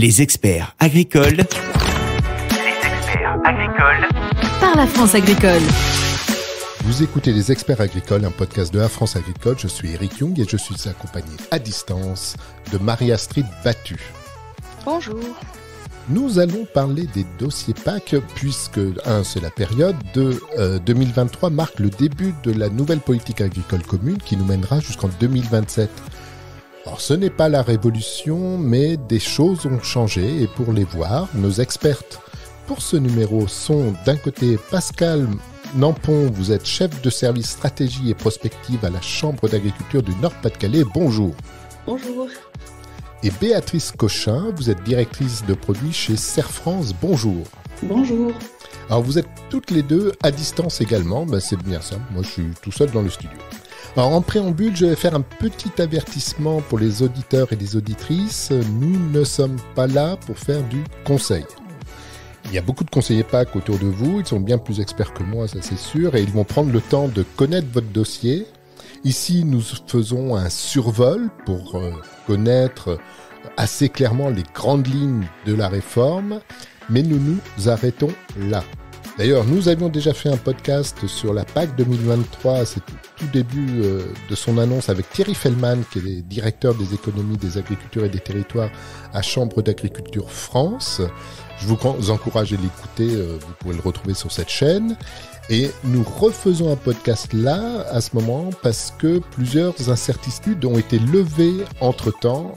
Les experts agricoles. Par la France agricole. Vous écoutez Les Experts agricoles, un podcast de la France agricole. Je suis Eric Young et je suis accompagné à distance de Marie-Astrid Battu. Bonjour. Nous allons parler des dossiers PAC puisque, c'est la période de 2023 marque le début de la nouvelle politique agricole commune qui nous mènera jusqu'en 2027. Alors, ce n'est pas la révolution, mais des choses ont changé et pour les voir, nos expertes pour ce numéro sont d'un côté Pascal Nampon, vous êtes chef de service stratégie et prospective à la Chambre d'agriculture du Nord-Pas-de-Calais. Bonjour. Bonjour. Et Béatrice Cochin, vous êtes directrice de produits chez Serre France. Bonjour. Bonjour. Alors vous êtes toutes les deux à distance également, c'est bien ça. Moi je suis tout seul dans le studio. Alors en préambule, je vais faire un petit avertissement pour les auditeurs et les auditrices. Nous ne sommes pas là pour faire du conseil. Il y a beaucoup de conseillers PAC autour de vous, ils sont bien plus experts que moi, ça c'est sûr, et ils vont prendre le temps de connaître votre dossier. Ici, nous faisons un survol pour connaître assez clairement les grandes lignes de la réforme, mais nous nous arrêtons là. D'ailleurs, nous avions déjà fait un podcast sur la PAC 2023, c'est tout début de son annonce avec Thierry Fellman, qui est le directeur des économies, des agricultures et des territoires à Chambre d'agriculture France. Je vous encourage à l'écouter, vous pouvez le retrouver sur cette chaîne. Et nous refaisons un podcast là, à ce moment, parce que plusieurs incertitudes ont été levées entre-temps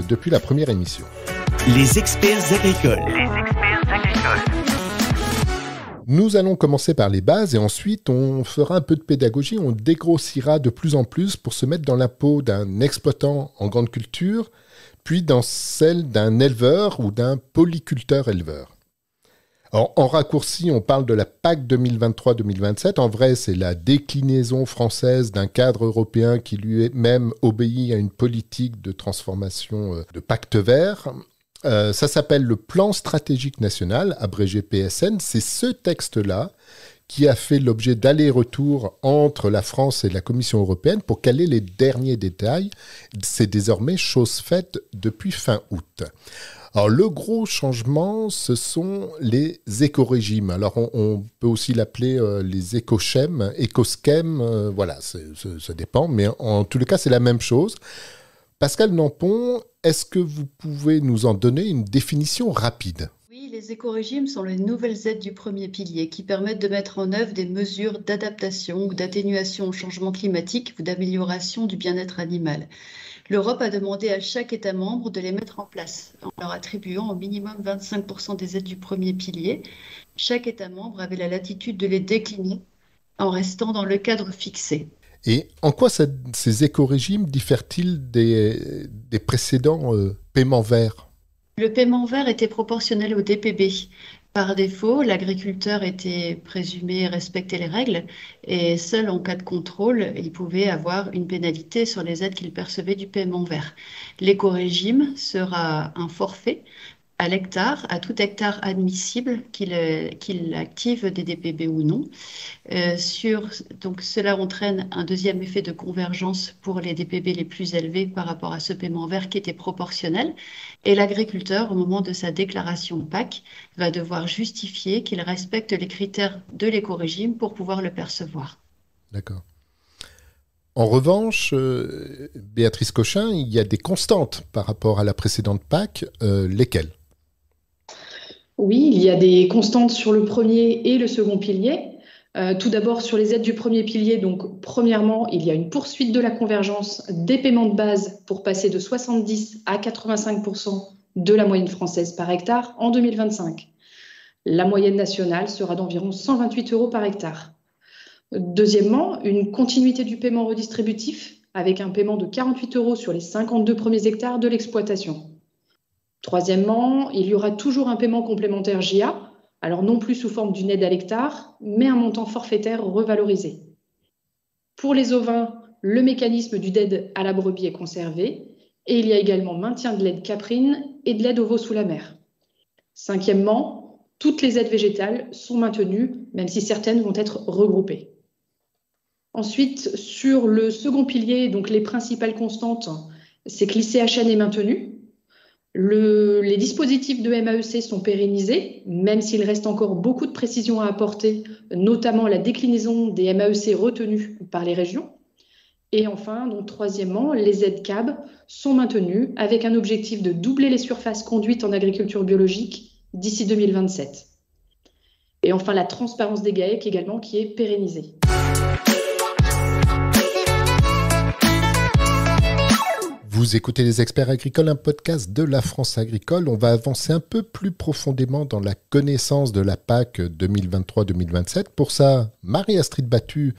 depuis la première émission. Les experts agricoles. Nous allons commencer par les bases et ensuite on fera un peu de pédagogie, on dégrossira de plus en plus pour se mettre dans la peau d'un exploitant en grande culture, puis dans celle d'un éleveur ou d'un polyculteur-éleveur. Alors, en raccourci, on parle de la PAC 2023-2027. En vrai, c'est la déclinaison française d'un cadre européen qui lui-même obéit à une politique de transformation de pacte vert. Ça s'appelle le Plan stratégique national, abrégé PSN. C'est ce texte-là qui a fait l'objet d'allers-retours entre la France et la Commission européenne pour caler les derniers détails. C'est désormais chose faite depuis fin août. Alors, le gros changement, ce sont les éco-régimes. Alors, on peut aussi l'appeler les éco-schèmes, éco-schèmes, voilà, ça dépend, mais en tous les cas, c'est la même chose. Pascal Nampon, est-ce que vous pouvez nous en donner une définition rapide ? Oui, les éco-régimes sont les nouvelles aides du premier pilier qui permettent de mettre en œuvre des mesures d'adaptation ou d'atténuation au changement climatique ou d'amélioration du bien-être animal. L'Europe a demandé à chaque État membre de les mettre en place en leur attribuant au minimum 25% des aides du premier pilier. Chaque État membre avait la latitude de les décliner en restant dans le cadre fixé. Et en quoi ces éco-régimes diffèrent-ils des précédents paiements verts ? Le paiement vert était proportionnel au DPB. Par défaut, l'agriculteur était présumé respecter les règles et seul en cas de contrôle, il pouvait avoir une pénalité sur les aides qu'il percevait du paiement vert. L'éco-régime sera un forfait à l'hectare, à tout hectare admissible qu'il active des DPB ou non. Donc cela entraîne un deuxième effet de convergence pour les DPB les plus élevés par rapport à ce paiement vert qui était proportionnel. Et l'agriculteur, au moment de sa déclaration PAC, va devoir justifier qu'il respecte les critères de l'éco-régime pour pouvoir le percevoir. D'accord. En revanche, Béatrice Cochin, il y a des constantes par rapport à la précédente PAC. Lesquelles ? Oui, il y a des constantes sur le premier et le second pilier. Tout d'abord, sur les aides du premier pilier, donc premièrement, il y a une poursuite de la convergence des paiements de base pour passer de 70 à 85% de la moyenne française par hectare en 2025. La moyenne nationale sera d'environ 128 € par hectare. Deuxièmement, une continuité du paiement redistributif avec un paiement de 48 € sur les 52 premiers hectares de l'exploitation. Troisièmement, il y aura toujours un paiement complémentaire JA, alors non plus sous forme d'une aide à l'hectare, mais un montant forfaitaire revalorisé. Pour les ovins, le mécanisme du DAID à la brebis est conservé et il y a également maintien de l'aide caprine et de l'aide au veau sous la mer. Cinquièmement, toutes les aides végétales sont maintenues, même si certaines vont être regroupées. Ensuite, sur le second pilier, donc les principales constantes, c'est que l'ICHN est maintenu. Les dispositifs de MAEC sont pérennisés, même s'il reste encore beaucoup de précisions à apporter, notamment la déclinaison des MAEC retenus par les régions. Et enfin, donc troisièmement, les aides CAB sont maintenues avec un objectif de doubler les surfaces conduites en agriculture biologique d'ici 2027. Et enfin, la transparence des GAEC également qui est pérennisée. Vous écoutez Les Experts Agricoles, un podcast de la France Agricole. On va avancer un peu plus profondément dans la connaissance de la PAC 2023-2027. Pour ça, Marie-Astrid Battu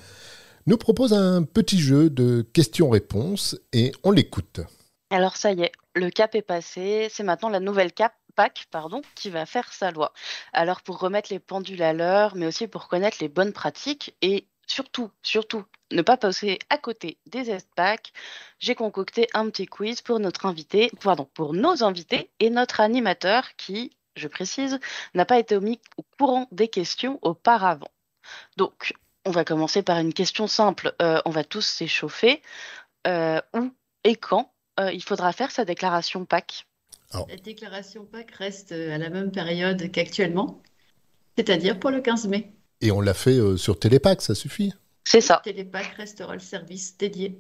nous propose un petit jeu de questions-réponses et on l'écoute. Alors ça y est, le cap est passé, c'est maintenant la nouvelle PAC qui va faire sa loi. Alors pour remettre les pendules à l'heure, mais aussi pour connaître les bonnes pratiques et surtout, ne pas passer à côté des PAC, j'ai concocté un petit quiz pour pour nos invités et notre animateur qui, je précise, n'a pas été mis au courant des questions auparavant. Donc, on va commencer par une question simple. On va tous s'échauffer. Où et quand il faudra faire sa déclaration PAC? La déclaration PAC reste à la même période qu'actuellement, c'est-à-dire pour le 15 mai. Et on l'a fait sur Télépac, ça suffit? C'est ça. Télépac restera le service dédié.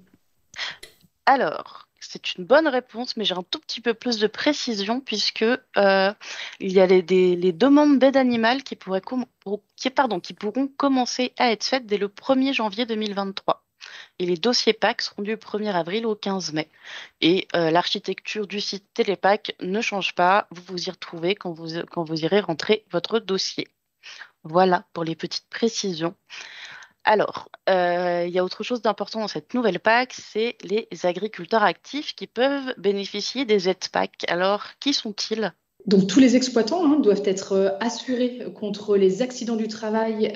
Alors, c'est une bonne réponse, mais j'ai un tout petit peu plus de précision puisque il y a les demandes d'aide animale qui pourront commencer à être faites dès le 1er janvier 2023. Et les dossiers PAC seront du 1er avril au 15 mai. Et l'architecture du site Télépac ne change pas. Vous vous y retrouvez quand vous irez rentrer votre dossier. Voilà pour les petites précisions. Alors, il y a autre chose d'important dans cette nouvelle PAC, c'est les agriculteurs actifs qui peuvent bénéficier des aides PAC. Alors, qui sont-ils ? Donc, tous les exploitants doivent être assurés contre les accidents du travail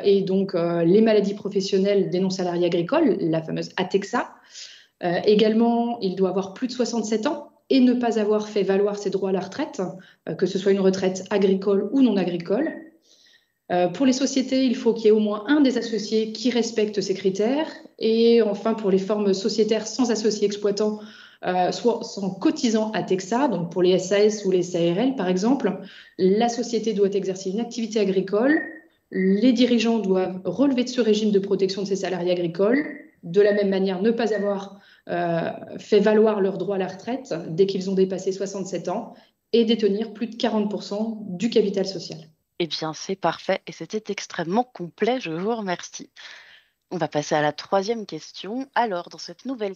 et donc les maladies professionnelles des non-salariés agricoles, la fameuse ATEXA. Également, il doit avoir plus de 67 ans et ne pas avoir fait valoir ses droits à la retraite, que ce soit une retraite agricole ou non agricole. Pour les sociétés, il faut qu'il y ait au moins un des associés qui respecte ces critères. Et enfin, pour les formes sociétaires sans associé exploitant, soit sans cotisant à TEXA, donc pour les SAS ou les SARL par exemple, la société doit exercer une activité agricole. Les dirigeants doivent relever de ce régime de protection de ces salariés agricoles. De la même manière, ne pas avoir fait valoir leurs droits à la retraite dès qu'ils ont dépassé 67 ans et détenir plus de 40% du capital social. Eh bien, c'est parfait et c'était extrêmement complet, je vous remercie. On va passer à la troisième question. Alors, dans cette nouvelle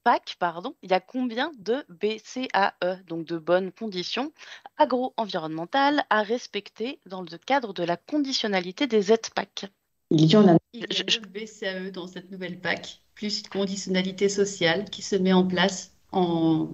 PAC, il y a combien de BCAE, donc de bonnes conditions agro-environnementales à respecter dans le cadre de la conditionnalité des aides PAC? Il y en a. Il y a 9 BCAE dans cette nouvelle PAC, plus une conditionnalité sociale qui se met en place en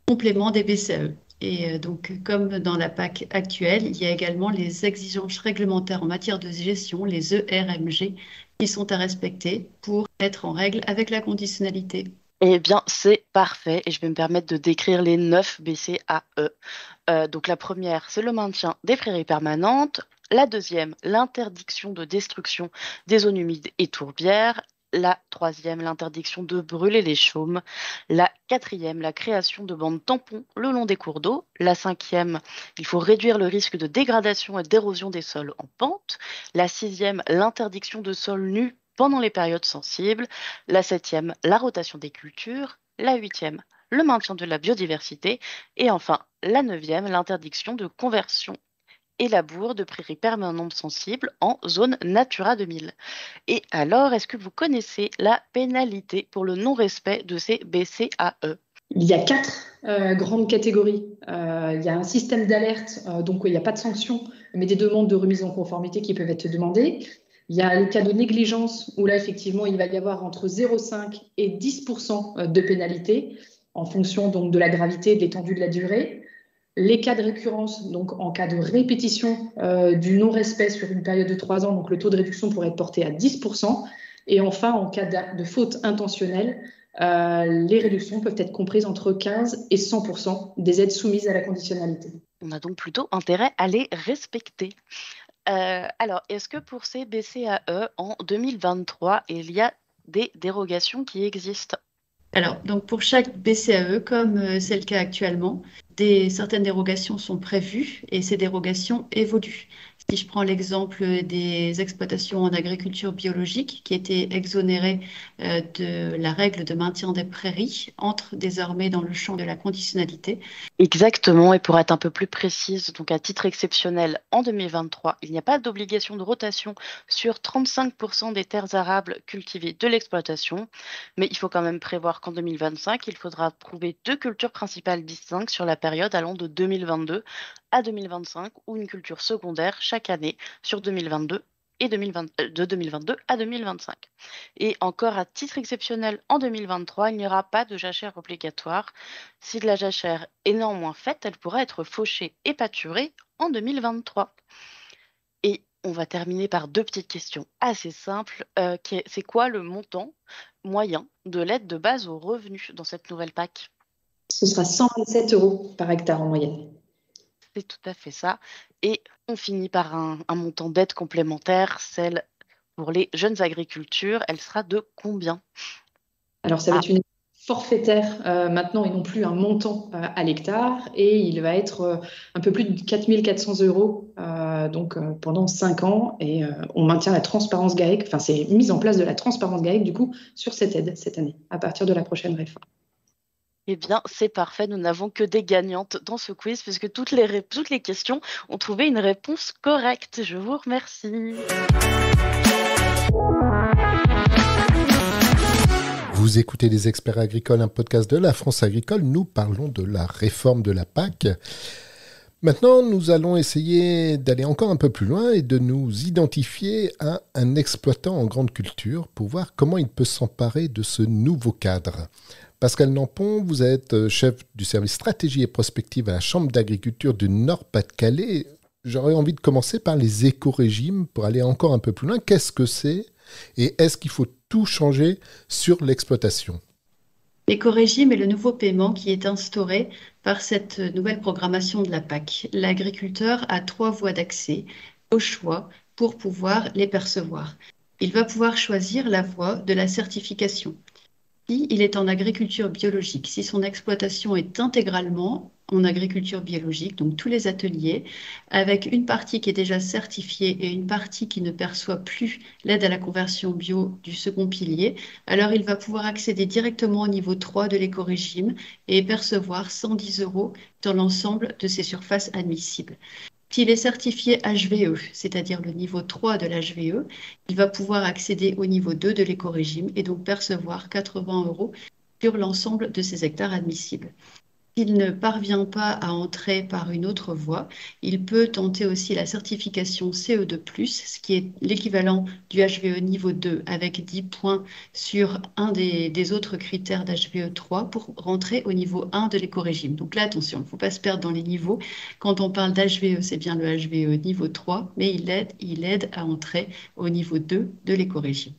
complément des BCAE. Et donc, comme dans la PAC actuelle, il y a également les exigences réglementaires en matière de gestion, les ERMG, qui sont à respecter pour être en règle avec la conditionnalité. Eh bien, c'est parfait et je vais me permettre de décrire les 9 BCAE. Donc, la première, c'est le maintien des prairies permanentes. La deuxième, l'interdiction de destruction des zones humides et tourbières. La troisième, l'interdiction de brûler les chaumes. La quatrième, la création de bandes tampons le long des cours d'eau. La cinquième, il faut réduire le risque de dégradation et d'érosion des sols en pente. La sixième, l'interdiction de sols nus pendant les périodes sensibles. La septième, la rotation des cultures. La huitième, le maintien de la biodiversité. Et enfin, la neuvième, l'interdiction de conversion et labour de prairies permanentes sensibles en zone Natura 2000. Et alors, est-ce que vous connaissez la pénalité pour le non-respect de ces BCAE? Il y a 4 grandes catégories. Il y a un système d'alerte, donc il n'y a pas de sanctions, mais des demandes de remise en conformité qui peuvent être demandées. Il y a les cas de négligence, où là, effectivement, il va y avoir entre 0,5 et 10% de pénalité, en fonction donc, de la gravité et de l'étendue de la durée. Les cas de récurrence, donc en cas de répétition du non-respect sur une période de 3 ans, donc le taux de réduction pourrait être porté à 10%. Et enfin, en cas de faute intentionnelle, les réductions peuvent être comprises entre 15 et 100% des aides soumises à la conditionnalité. On a donc plutôt intérêt à les respecter. Alors, est-ce que pour ces BCAE en 2023, il y a des dérogations qui existent? Alors, donc pour chaque BCAE, comme c'est le cas actuellement, certaines dérogations sont prévues et ces dérogations évoluent. Si je prends l'exemple des exploitations en agriculture biologique qui étaient exonérées de la règle de maintien des prairies, entrent désormais dans le champ de la conditionnalité. Exactement, et pour être un peu plus précise, donc à titre exceptionnel, en 2023, il n'y a pas d'obligation de rotation sur 35% des terres arables cultivées de l'exploitation, mais il faut quand même prévoir qu'en 2025, il faudra trouver 2 cultures principales distinctes sur la période allant de 2022 à 2025 ou une culture secondaire chaque année sur 2022 et de 2022 à 2025. Et encore à titre exceptionnel, en 2023, il n'y aura pas de jachère obligatoire. Si de la jachère est néanmoins faite, elle pourra être fauchée et pâturée en 2023. Et on va terminer par 2 petites questions assez simples. C'est quoi le montant moyen de l'aide de base aux revenus dans cette nouvelle PAC? Ce sera 127 € par hectare en moyenne. C'est tout à fait ça. Et on finit par un montant d'aide complémentaire, celle pour les jeunes agricultures. Elle sera de combien? Alors, ça va être une forfaitaire maintenant et non plus un montant à l'hectare. Et il va être un peu plus de 4 400 € donc, pendant 5 ans. Et on maintient la transparence GAEC. Enfin, c'est mise en place de la transparence GAEC, du coup, sur cette aide cette année, à partir de la prochaine réforme. Eh bien, c'est parfait. Nous n'avons que des gagnantes dans ce quiz puisque toutes les questions ont trouvé une réponse correcte. Je vous remercie. Vous écoutez Les Experts Agricoles, un podcast de la France Agricole. Nous parlons de la réforme de la PAC. Maintenant, nous allons essayer d'aller encore un peu plus loin et de nous identifier à un exploitant en grande culture pour voir comment il peut s'emparer de ce nouveau cadre. Pascal Nampon, vous êtes chef du service stratégie et prospective à la Chambre d'agriculture du Nord-Pas-de-Calais. J'aurais envie de commencer par les éco-régimes pour aller encore un peu plus loin. Qu'est-ce que c'est et est-ce qu'il faut tout changer sur l'exploitation ? L'éco-régime est le nouveau paiement qui est instauré par cette nouvelle programmation de la PAC. L'agriculteur a 3 voies d'accès au choix pour pouvoir les percevoir. Il va pouvoir choisir la voie de la certification. Si il est en agriculture biologique, si son exploitation est intégralement en agriculture biologique, donc tous les ateliers, avec une partie qui est déjà certifiée et une partie qui ne perçoit plus l'aide à la conversion bio du second pilier, alors il va pouvoir accéder directement au niveau 3 de l'éco-régime et percevoir 110 € dans l'ensemble de ses surfaces admissibles. S'il est certifié HVE, c'est-à-dire le niveau 3 de l'HVE, il va pouvoir accéder au niveau 2 de l'éco-régime et donc percevoir 80 € sur l'ensemble de ses hectares admissibles. S'il ne parvient pas à entrer par une autre voie, il peut tenter aussi la certification CE2+, ce qui est l'équivalent du HVE niveau 2 avec 10 points sur un des autres critères d'HVE 3 pour rentrer au niveau 1 de l'éco-régime. Donc là, attention, il ne faut pas se perdre dans les niveaux. Quand on parle d'HVE, c'est bien le HVE niveau 3, mais il aide à entrer au niveau 2 de l'éco-régime.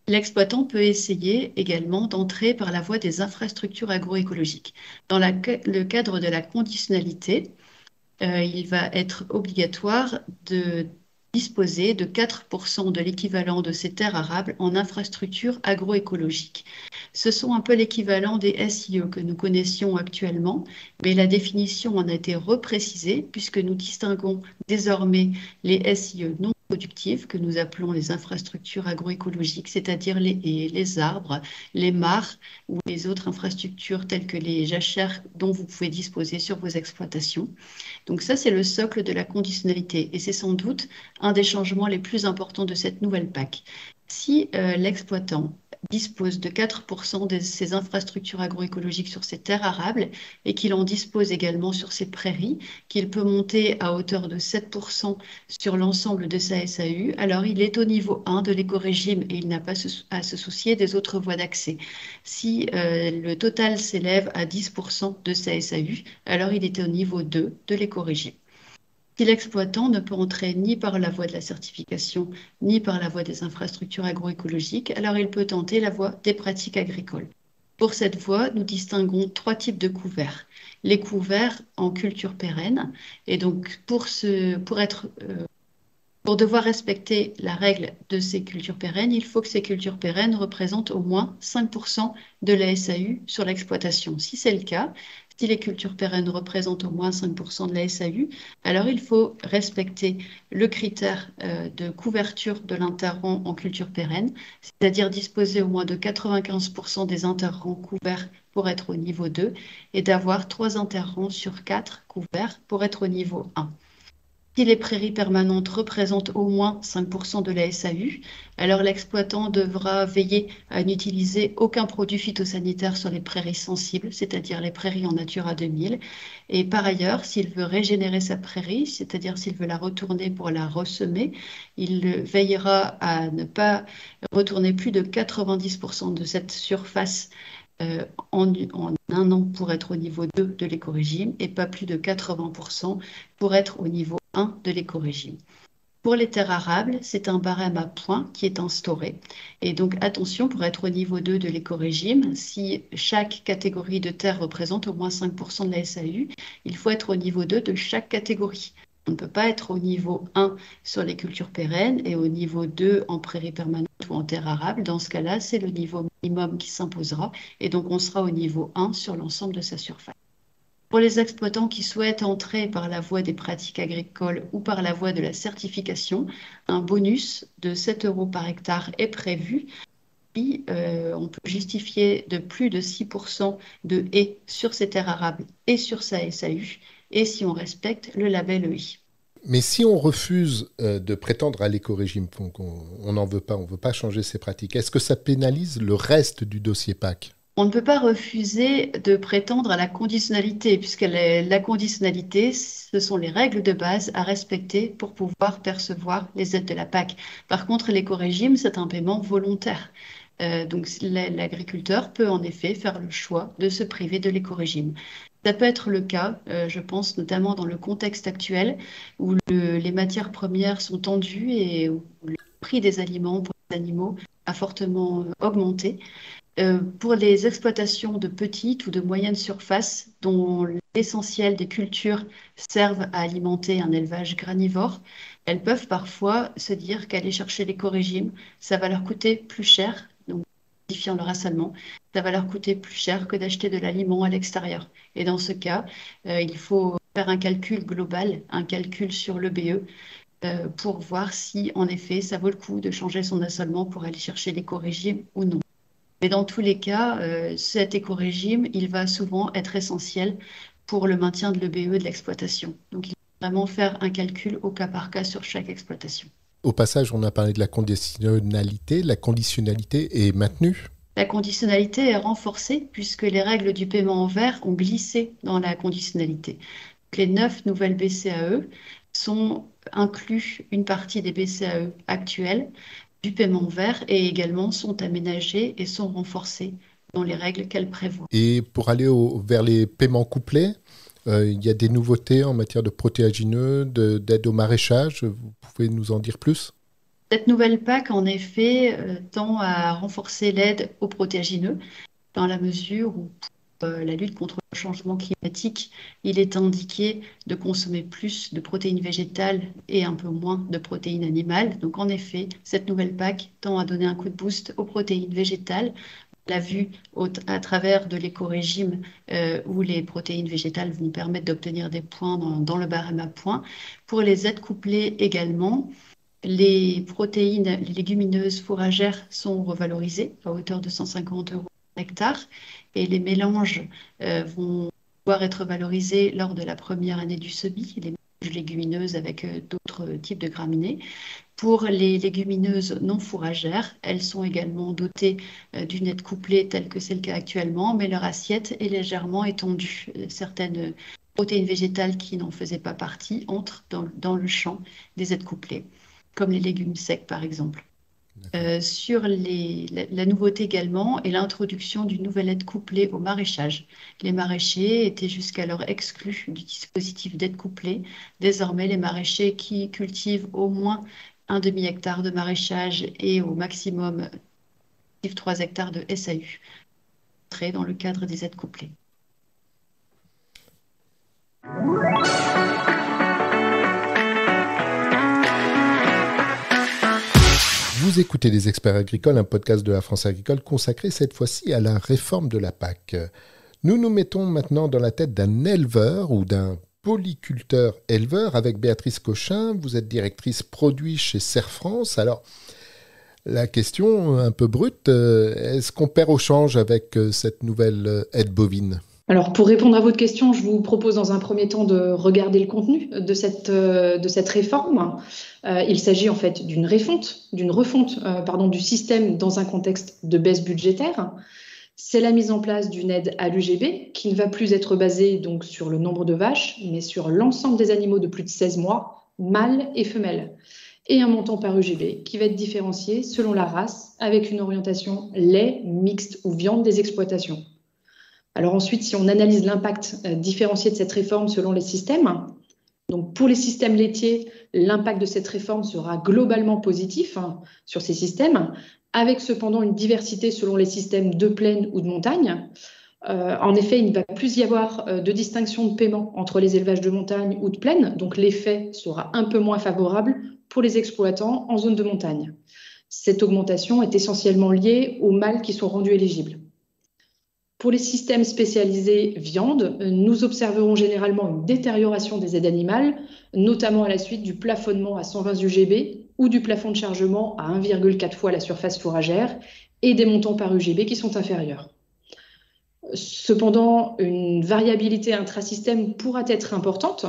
L'exploitant peut essayer également d'entrer par la voie des infrastructures agroécologiques. Dans le cadre de la conditionnalité, il va être obligatoire de disposer de 4% de l'équivalent de ces terres arables en infrastructures agroécologiques. Ce sont un peu l'équivalent des SIE que nous connaissions actuellement, mais la définition en a été reprécisée puisque nous distinguons désormais les SIE non productives que nous appelons les infrastructures agroécologiques, c'est-à-dire les arbres, les mares ou les autres infrastructures telles que les jachères dont vous pouvez disposer sur vos exploitations. Donc ça, c'est le socle de la conditionnalité et c'est sans doute un des changements les plus importants de cette nouvelle PAC. Si l'exploitant dispose de 4% de ses infrastructures agroécologiques sur ses terres arables et qu'il en dispose également sur ses prairies, qu'il peut monter à hauteur de 7% sur l'ensemble de sa SAU, alors il est au niveau 1 de l'éco-régime et il n'a pas à se soucier des autres voies d'accès. Si le total s'élève à 10% de sa SAU, alors il est au niveau 2 de l'éco-régime. Si l'exploitant ne peut entrer ni par la voie de la certification, ni par la voie des infrastructures agroécologiques, alors il peut tenter la voie des pratiques agricoles. Pour cette voie, nous distinguons 3 types de couverts. Les couverts en culture pérenne, et donc pour devoir respecter la règle de ces cultures pérennes, il faut que ces cultures pérennes représentent au moins 5% de la SAU sur l'exploitation. Si c'est le cas, Si les cultures pérennes représentent au moins 5% de la SAU, alors il faut respecter le critère de couverture de l'interrang en culture pérenne, c'est-à-dire disposer au moins de 95% des interrangs couverts pour être au niveau 2 et d'avoir 3 interrangs sur 4 couverts pour être au niveau 1. Si les prairies permanentes représentent au moins 5% de la SAU, alors l'exploitant devra veiller à n'utiliser aucun produit phytosanitaire sur les prairies sensibles, c'est-à-dire les prairies en Natura 2000. Et par ailleurs, s'il veut régénérer sa prairie, c'est-à-dire s'il veut la retourner pour la ressemer, il veillera à ne pas retourner plus de 90% de cette surface en un an pour être au niveau 2 de l'écorégime et pas plus de 80% pour être au niveau 1 de l'écorégime. Pour les terres arables, c'est un barème à points qui est instauré. Et donc attention, pour être au niveau 2 de l'écorégime, si chaque catégorie de terre représente au moins 5% de la SAU, il faut être au niveau 2 de chaque catégorie. On ne peut pas être au niveau 1 sur les cultures pérennes et au niveau 2 en prairies permanentes ou en terre arable. Dans ce cas-là, c'est le niveau minimum qui s'imposera et donc on sera au niveau 1 sur l'ensemble de sa surface. Pour les exploitants qui souhaitent entrer par la voie des pratiques agricoles ou par la voie de la certification, un bonus de 7 € par hectare est prévu. Puis, on peut justifier de plus de 6% de haies sur ses terres arables et sur sa SAU, et si on respecte le label EI. Mais si on refuse de prétendre à l'écorégime, on n'en veut pas, on ne veut pas changer ses pratiques, est-ce que ça pénalise le reste du dossier PAC ? On ne peut pas refuser de prétendre à la conditionnalité, puisque la conditionnalité, ce sont les règles de base à respecter pour pouvoir percevoir les aides de la PAC. Par contre, l'écorégime, c'est un paiement volontaire. Donc l'agriculteur peut en effet faire le choix de se priver de l'écorégime. Ça peut être le cas, je pense notamment dans le contexte actuel où les matières premières sont tendues et où le prix des aliments pour les animaux a fortement augmenté. Pour les exploitations de petites ou de moyennes surfaces dont l'essentiel des cultures servent à alimenter un élevage granivore, elles peuvent parfois se dire qu'aller chercher l'écorégime, ça va leur coûter plus cher, donc modifiant le rationnement, ça va leur coûter plus cher que d'acheter de l'aliment à l'extérieur. Et dans ce cas, il faut faire un calcul global, un calcul sur le BE, pour voir si en effet ça vaut le coup de changer son assolement pour aller chercher l'écorégime ou non. Mais dans tous les cas, cet écorégime, il va souvent être essentiel pour le maintien de l'EBE de l'exploitation. Donc, il faut vraiment faire un calcul au cas par cas sur chaque exploitation. Au passage, on a parlé de la conditionnalité. La conditionnalité est maintenue ? La conditionnalité est renforcée puisque les règles du paiement en vert ont glissé dans la conditionnalité. Donc, les 9 nouvelles BCAE sont inclus une partie des BCAE actuelles du paiement vert et également sont aménagées et sont renforcées dans les règles qu'elles prévoient. Et pour aller vers les paiements couplés, il y a des nouveautés en matière de protéagineux, d'aide au maraîchage. Vous pouvez nous en dire plus ? Cette nouvelle PAC, en effet, tend à renforcer l'aide aux protéagineux dans la mesure où la lutte contre le changement climatique, il est indiqué de consommer plus de protéines végétales et un peu moins de protéines animales. Donc en effet, cette nouvelle PAC tend à donner un coup de boost aux protéines végétales. On l'a vu à travers de l'écorégime où les protéines végétales vont permettre d'obtenir des points dans le barème à points. Pour les aides couplées également, les protéines les légumineuses fourragères sont revalorisées à hauteur de 150 € par hectare. Et les mélanges vont pouvoir être valorisés lors de la première année du semis, les mélanges légumineuses avec d'autres types de graminées. Pour les légumineuses non fourragères, elles sont également dotées d'une aide couplée telle que c'est le cas actuellement, mais leur assiette est légèrement étendue. Certaines protéines végétales qui n'en faisaient pas partie entrent dans le champ des aides couplées, comme les légumes secs par exemple. Sur la nouveauté également est l'introduction d'une nouvelle aide couplée au maraîchage. Les maraîchers étaient jusqu'alors exclus du dispositif d'aide couplée. Désormais, les maraîchers qui cultivent au moins un demi-hectare de maraîchage et au maximum 3 hectares de SAU entrent dans le cadre des aides couplées. Vous écoutez Les Experts Agricoles, un podcast de la France Agricole consacré cette fois-ci à la réforme de la PAC. Nous nous mettons maintenant dans la tête d'un éleveur ou d'un polyculteur-éleveur avec Béatrice Cochin. Vous êtes directrice produit chez Serre France. Alors, la question un peu brute, est-ce qu'on perd au change avec cette nouvelle aide bovine ? Alors, pour répondre à votre question, je vous propose dans un premier temps de regarder le contenu de cette réforme. Il s'agit en fait d'une refonte du système dans un contexte de baisse budgétaire. C'est la mise en place d'une aide à l'UGB qui ne va plus être basée donc sur le nombre de vaches, mais sur l'ensemble des animaux de plus de 16 mois, mâles et femelles. Et un montant par UGB qui va être différencié selon la race avec une orientation lait, mixte ou viande des exploitations. Alors ensuite, si on analyse l'impact différencié de cette réforme selon les systèmes, donc pour les systèmes laitiers, l'impact de cette réforme sera globalement positif sur ces systèmes, avec cependant une diversité selon les systèmes de plaine ou de montagne. En effet, il ne va plus y avoir de distinction de paiement entre les élevages de montagne ou de plaine, donc l'effet sera un peu moins favorable pour les exploitants en zone de montagne. Cette augmentation est essentiellement liée aux mâles qui sont rendus éligibles. Pour les systèmes spécialisés viande, nous observerons généralement une détérioration des aides animales, notamment à la suite du plafonnement à 120 UGB ou du plafond de chargement à 1,4 fois la surface fourragère et des montants par UGB qui sont inférieurs. Cependant, une variabilité intrasystème pourra être importante.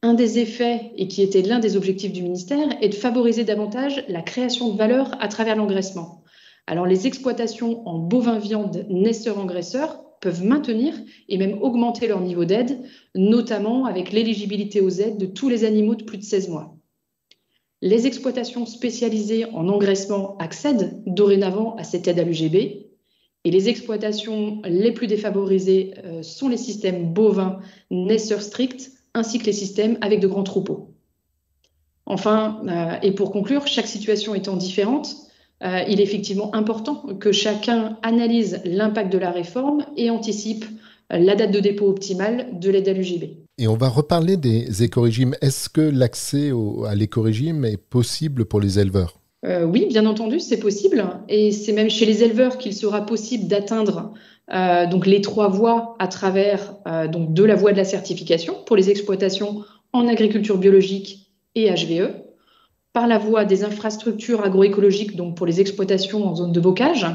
Un des effets, et qui était l'un des objectifs du ministère, est de favoriser davantage la création de valeur à travers l'engraissement. Alors, les exploitations en bovin-viande naisseurs-engraisseurs peuvent maintenir et même augmenter leur niveau d'aide, notamment avec l'éligibilité aux aides de tous les animaux de plus de 16 mois. Les exploitations spécialisées en engraissement accèdent dorénavant à cette aide à l'UGB et les exploitations les plus défavorisées sont les systèmes bovins naisseurs stricts ainsi que les systèmes avec de grands troupeaux. Enfin, et pour conclure, chaque situation étant différente, il est effectivement important que chacun analyse l'impact de la réforme et anticipe la date de dépôt optimale de l'aide à l'UGB. Et on va reparler des écorégimes. Est-ce que l'accès à l'écorégime est possible pour les éleveurs ? Oui, bien entendu, c'est possible. Et c'est même chez les éleveurs qu'il sera possible d'atteindre donc les 3 voies à travers donc de la voie de la certification pour les exploitations en agriculture biologique et HVE, par la voie des infrastructures agroécologiques, donc pour les exploitations en zone de bocage.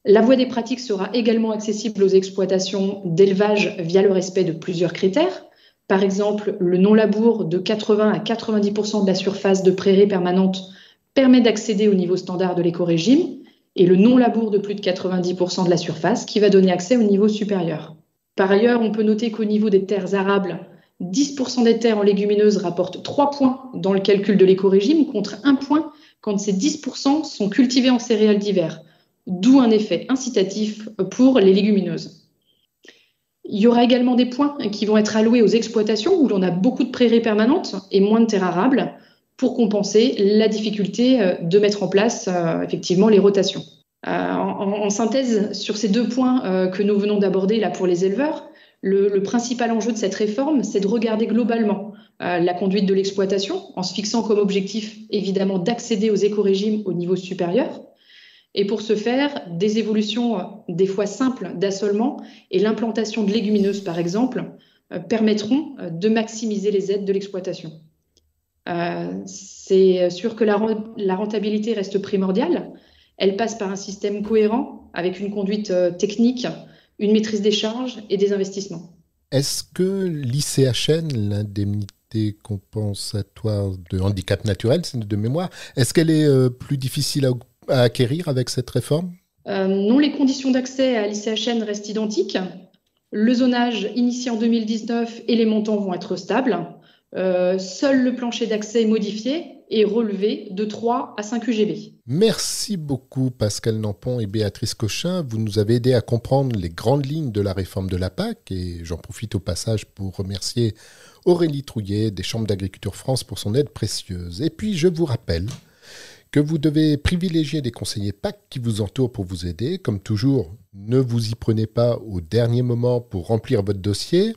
La voie des pratiques sera également accessible aux exploitations d'élevage via le respect de plusieurs critères. Par exemple, le non-labour de 80 à 90% de la surface de prairie permanente permet d'accéder au niveau standard de l'écorégime et le non-labour de plus de 90% de la surface qui va donner accès au niveau supérieur. Par ailleurs, on peut noter qu'au niveau des terres arables, 10% des terres en légumineuses rapportent 3 points dans le calcul de l'écorégime contre 1 point quand ces 10% sont cultivés en céréales d'hiver, d'où un effet incitatif pour les légumineuses. Il y aura également des points qui vont être alloués aux exploitations où l'on a beaucoup de prairies permanentes et moins de terres arables pour compenser la difficulté de mettre en place effectivement les rotations. En synthèse, sur ces 2 points que nous venons d'aborder là pour les éleveurs, le principal enjeu de cette réforme, c'est de regarder globalement la conduite de l'exploitation en se fixant comme objectif évidemment d'accéder aux écorégimes au niveau supérieur. Et pour ce faire, des évolutions des fois simples d'assolement et l'implantation de légumineuses par exemple permettront de maximiser les aides de l'exploitation. C'est sûr que la rentabilité reste primordiale. Elle passe par un système cohérent avec une conduite technique, une maîtrise des charges et des investissements. Est-ce que l'ICHN, l'indemnité compensatoire de handicap naturel, c'est de mémoire, est-ce qu'elle est plus difficile à acquérir avec cette réforme ? Non, les conditions d'accès à l'ICHN restent identiques. Le zonage initié en 2019 et les montants vont être stables. Seul le plancher d'accès est modifié et relevé de 3 à 5 UGB. Merci beaucoup Pascal Nampon et Béatrice Cochin. Vous nous avez aidé à comprendre les grandes lignes de la réforme de la PAC et j'en profite au passage pour remercier Aurélie Trouillet des Chambres d'Agriculture France pour son aide précieuse. Et puis je vous rappelle que vous devez privilégier des conseillers PAC qui vous entourent pour vous aider. Comme toujours, ne vous y prenez pas au dernier moment pour remplir votre dossier.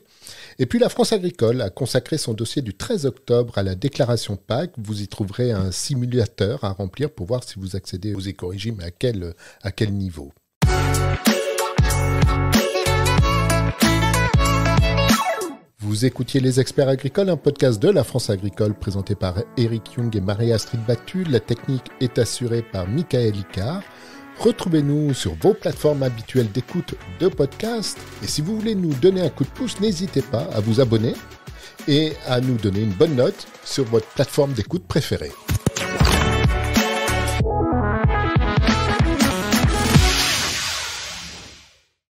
Et puis la France Agricole a consacré son dossier du 13 octobre à la déclaration PAC. Vous y trouverez un simulateur à remplir pour voir si vous accédez aux écorégimes et à quel niveau. Vous écoutiez Les Experts Agricoles, un podcast de la France Agricole présenté par Eric Young et Marie-Astrid Battu. La technique est assurée par Michael Icard. Retrouvez-nous sur vos plateformes habituelles d'écoute de podcasts. Et si vous voulez nous donner un coup de pouce, n'hésitez pas à vous abonner et à nous donner une bonne note sur votre plateforme d'écoute préférée.